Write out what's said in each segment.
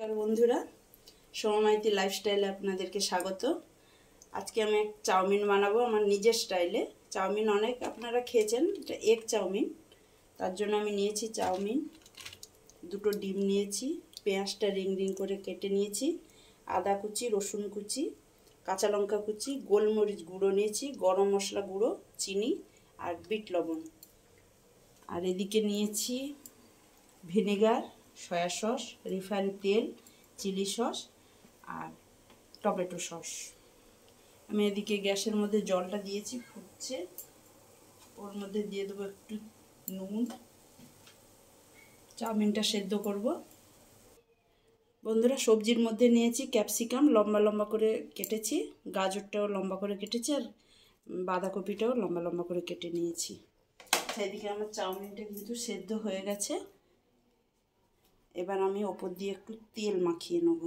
নমস্কার বন্ধুরা, সোমামাইতি লাইফস্টাইলে আপনাদেরকে স্বাগত। আজকে আমি এক চাউমিন বানাবো আমার নিজের স্টাইলে। চাউমিন অনেক আপনারা খেয়েছেন, এটা এগ চাউমিন। তার জন্য আমি নিয়েছি চাউমিন, দুটো ডিম নিয়েছি, পেঁয়াজটা রিং রিং করে কেটে নিয়েছি, আদা কুচি, রসুন কুচি, কাঁচা লঙ্কা কুচি, গোলমরিচ গুঁড়ো নিয়েছি, গরম মশলা গুঁড়ো, চিনি আর বিট লবণ। আর এদিকে নিয়েছি ভিনেগার, সয়া সস, রিফাইন তেল, চিলি সস আর টমেটো সস। আমি এদিকে গ্যাসের মধ্যে জলটা দিয়েছি, ফুটছে। ওর মধ্যে দিয়ে দেবো একটু নুন, চাউমিনটা সেদ্ধ করব। বন্ধুরা, সবজির মধ্যে নিয়েছি ক্যাপসিকাম, লম্বা লম্বা করে কেটেছি, গাজরটাও লম্বা করে কেটেছি, আর বাঁধাকপিটাও লম্বা লম্বা করে কেটে নিয়েছি। সেদিকে আমার চাউমিনটা কিন্তু সেদ্ধ হয়ে গেছে। এবার আমি ওপর দিয়ে একটু তেল মাখিয়ে নেব।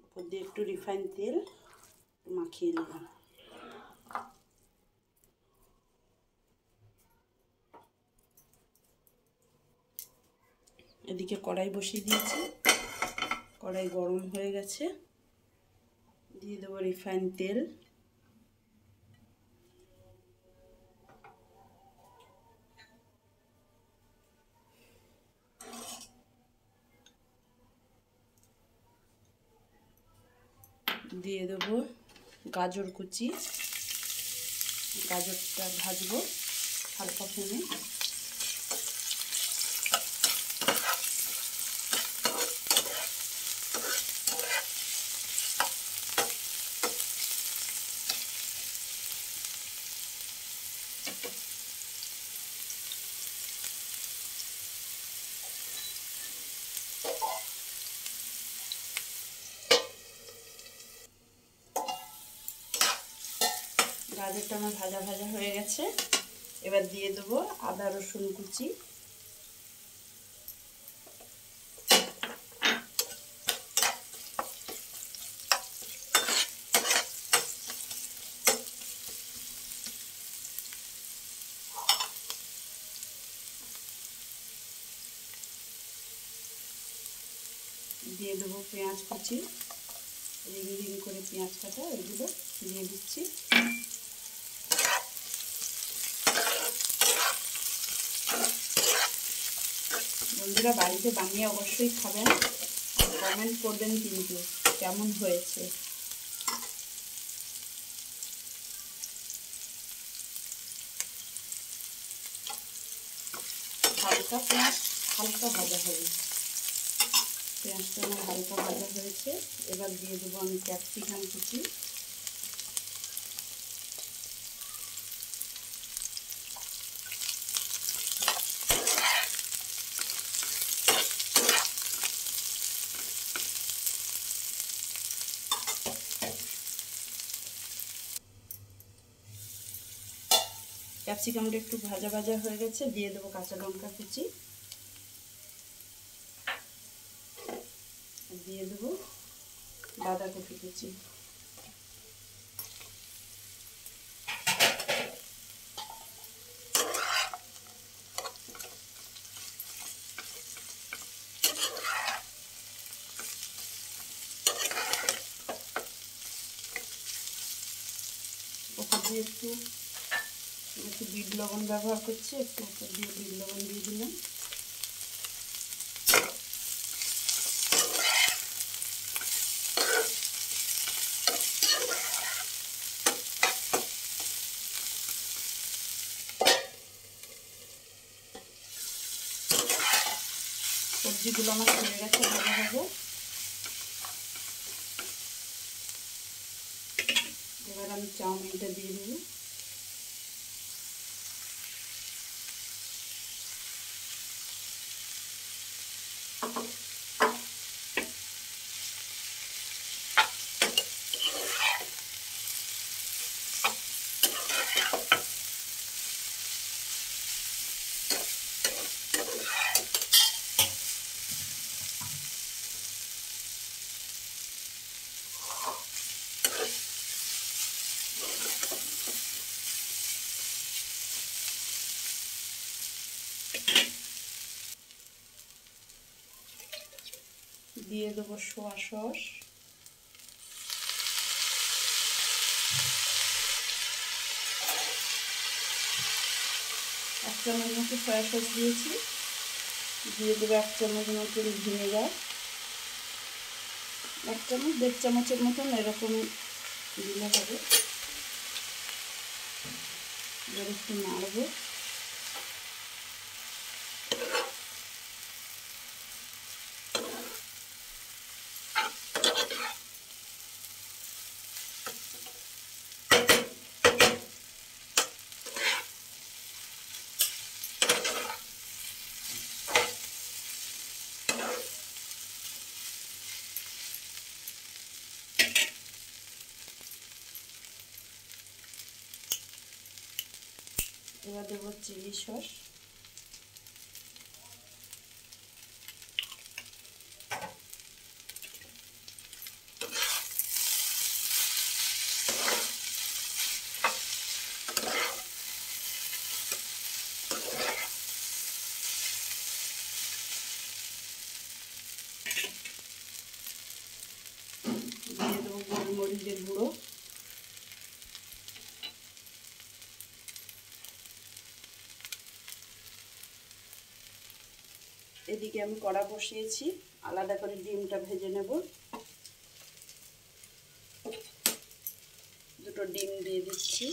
ওপর দিয়ে একটু রিফাইন তেল মাখিয়ে নেব। এদিকে কড়াই বসিয়ে দিয়েছি, কড়াই গরম হয়ে গেছে। দিয়ে দেবো রিফাইন তেল, দিয়ে দেবো গাজর কুচি। গাজরটা ভাজবো হালকা ফ্লেমে। গাজরটা আমার ভাজা ভাজা হয়ে গেছে। এবার দিয়ে দেবো আদা রসুন কুচি, দিয়ে দেবো পেঁয়াজ কুচি, রিং রিং করে পেঁয়াজ কাটা, এগুলো দিয়ে দিচ্ছি। বন্ধুরা, বাড়িতে বানিয়ে অবশ্যই খাবেন, কমেন্ট করবেন কিন্তু কেমন হয়েছে। হালকা পেঁয়াজ হালকা ভাজা হবে। পেঁয়াজটা আমার হালকা ভাজা হয়েছে। এবার দিয়ে দেবো আমি ক্যাপসিকাম কুচি, ক্যাপসিকামটা একটু ভাজা ভাজা হয়ে গেছে। দিয়ে দেবো কাঁচা লঙ্কা কুচি, দিয়ে দেবো বাঁধাকপি কুচি। ওপর দিয়ে একটু বিট লবণ ব্যবহার করছি, একটু ওপর দিয়ে বিট লবণ দিয়ে দিলাম। সবজিগুলো আমার হয়ে গেছে ভাজা ভাজা। এবার আমি চাউমিনটা দিয়ে দেবো। দিয়ে দেবো সোয়া সস, এক চামচ মতো সয়া সস দিয়েছি। দিয়ে দেবো এক চামচ মতন ভিনেগার, এক চামচ 1.5 চামচের মতন এরকম দিলে হবে। এবার একটু নাড়বো। এবার দেবো চিলি সস, দিয়ে দেবো গোলমরিচের গুঁড়ো, এদিকে আমি কড়া বসিয়েছি, আলাদা করে ডিমটা ভেজে নেব। দুটো ডিম দিয়ে দিচ্ছি।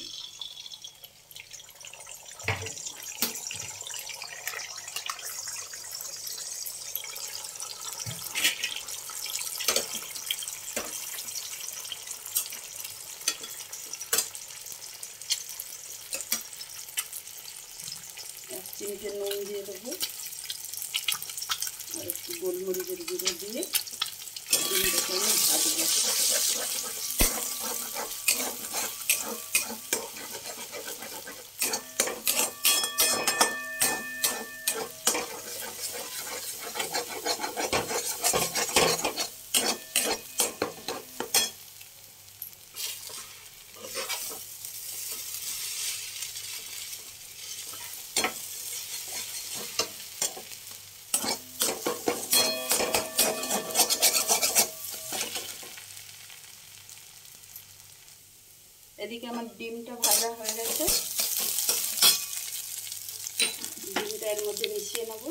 এক চিমটে নুন দিয়ে দেবো, আর একটু গোলমরিচের গুঁড়ো দিয়ে ডিমটাকে আমি ভাজবো। এদিকে আমার ডিমটা ভাজা হয়ে গেছে, ডিমটা এর মধ্যে মিশিয়ে নেব।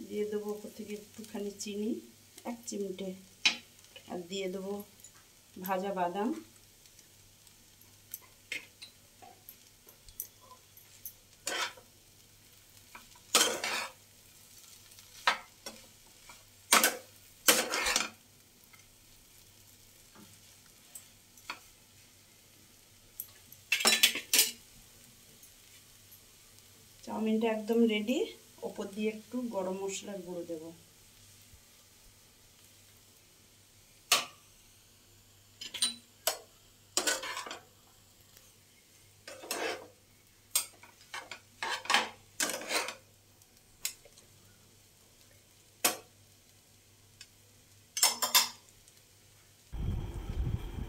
দিয়ে দেবো ওপর থেকে একটুখানি চিনি, 1 চিমটে, আর দিয়ে দেবো ভাজা বাদাম। চাউমিনটা একদম রেডি। ওপর দিয়ে একটু গরম মশলার গুঁড়ো দেব।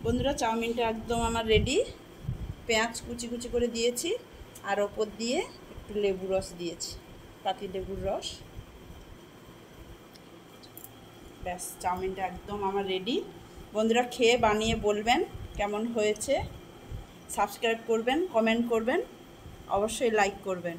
বন্ধুরা, চাউমিনটা একদম আমার রেডি। পেঁয়াজ কুচি কুচি করে দিয়েছি, আর ওপর দিয়ে একটু লেবু রস দিয়েছি, পাতি লেবুর রস। ব্যাস, চাউমিনটা একদম আমার রেডি। বন্ধুরা, খেয়ে বানিয়ে বলবেন কেমন হয়েছে। সাবস্ক্রাইব করবেন, কমেন্ট করবেন, অবশ্যই লাইক করবেন।